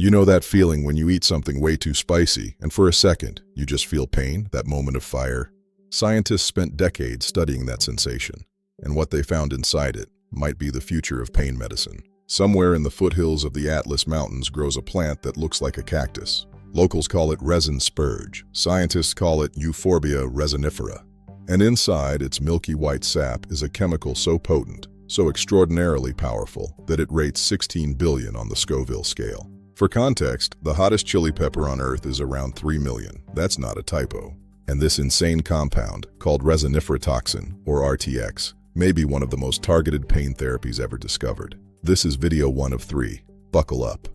You know that feeling when you eat something way too spicy, and for a second, you just feel pain, that moment of fire? Scientists spent decades studying that sensation, and what they found inside it might be the future of pain medicine. Somewhere in the foothills of the Atlas Mountains grows a plant that looks like a cactus. Locals call it resin spurge. Scientists call it Euphorbia resinifera. And inside its milky white sap is a chemical so potent, so extraordinarily powerful, that it rates 16 billion on the Scoville scale. For context, the hottest chili pepper on Earth is around 3 million. That's not a typo. And this insane compound, called resiniferatoxin, or RTX, may be one of the most targeted pain therapies ever discovered. This is video 1 of 3. Buckle up.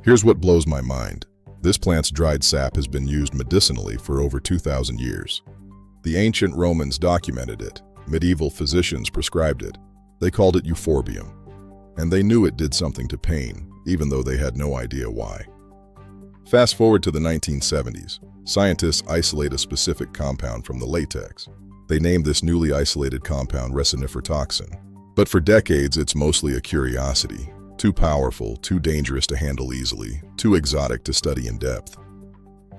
Here's what blows my mind. This plant's dried sap has been used medicinally for over 2,000 years. The ancient Romans documented it. Medieval physicians prescribed it. They called it euphorbium. And they knew it did something to pain, even though they had no idea why. Fast forward to the 1970s. Scientists isolate a specific compound from the latex. They named this newly isolated compound resiniferatoxin. But for decades, it's mostly a curiosity. Too powerful, too dangerous to handle easily, too exotic to study in depth.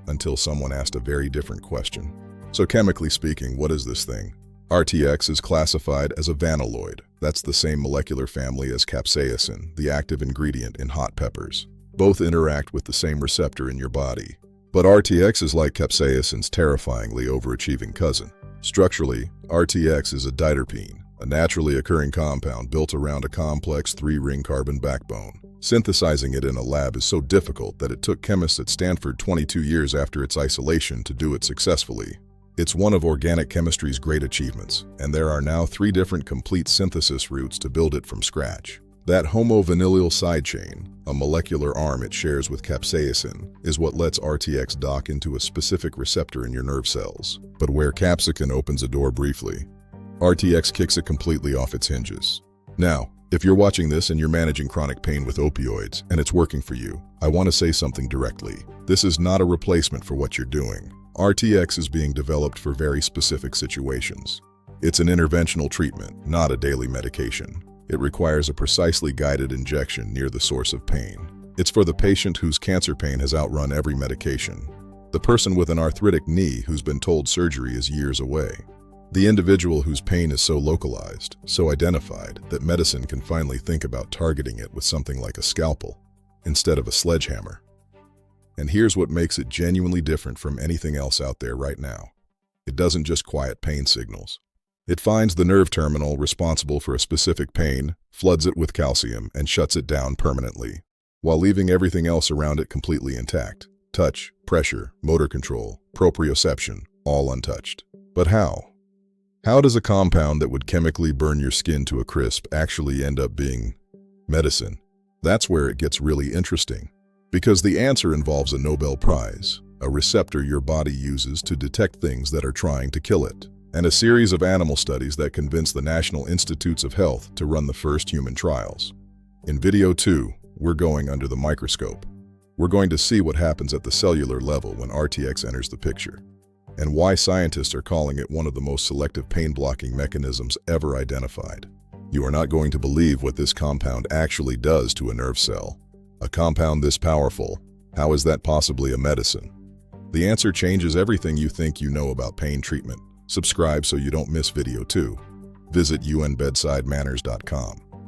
Until someone asked a very different question. So chemically speaking, what is this thing? RTX is classified as a vanilloid. That's the same molecular family as capsaicin, the active ingredient in hot peppers. Both interact with the same receptor in your body. But RTX is like capsaicin's terrifyingly overachieving cousin. Structurally, RTX is a diterpene, a naturally occurring compound built around a complex 3-ring carbon backbone. Synthesizing it in a lab is so difficult that it took chemists at Stanford 22 years after its isolation to do it successfully. It's one of organic chemistry's great achievements, and there are now 3 different complete synthesis routes to build it from scratch. That homovinylyl side chain, a molecular arm it shares with capsaicin, is what lets RTX dock into a specific receptor in your nerve cells. But where capsaicin opens a door briefly, RTX kicks it completely off its hinges. Now, if you're watching this and you're managing chronic pain with opioids and it's working for you, I want to say something directly. This is not a replacement for what you're doing. RTX is being developed for very specific situations. It's an interventional treatment, not a daily medication. It requires a precisely guided injection near the source of pain. It's for the patient whose cancer pain has outrun every medication. The person with an arthritic knee who's been told surgery is years away. The individual whose pain is so localized, so identified, that medicine can finally think about targeting it with something like a scalpel instead of a sledgehammer. And here's what makes it genuinely different from anything else out there right now. It doesn't just quiet pain signals. It finds the nerve terminal responsible for a specific pain, floods it with calcium, and shuts it down permanently, while leaving everything else around it completely intact. Touch, pressure, motor control, proprioception, all untouched. But how? How does a compound that would chemically burn your skin to a crisp actually end up being medicine? That's where it gets really interesting. Because the answer involves a Nobel Prize, a receptor your body uses to detect things that are trying to kill it, and a series of animal studies that convince the National Institutes of Health to run the first human trials. In video 2, we're going under the microscope. We're going to see what happens at the cellular level when RTX enters the picture, and why scientists are calling it one of the most selective pain-blocking mechanisms ever identified. You are not going to believe what this compound actually does to a nerve cell. A compound this powerful, how is that possibly a medicine? The answer changes everything you think you know about pain treatment. Subscribe so you don't miss video 2. Visit unbedsidemanners.com.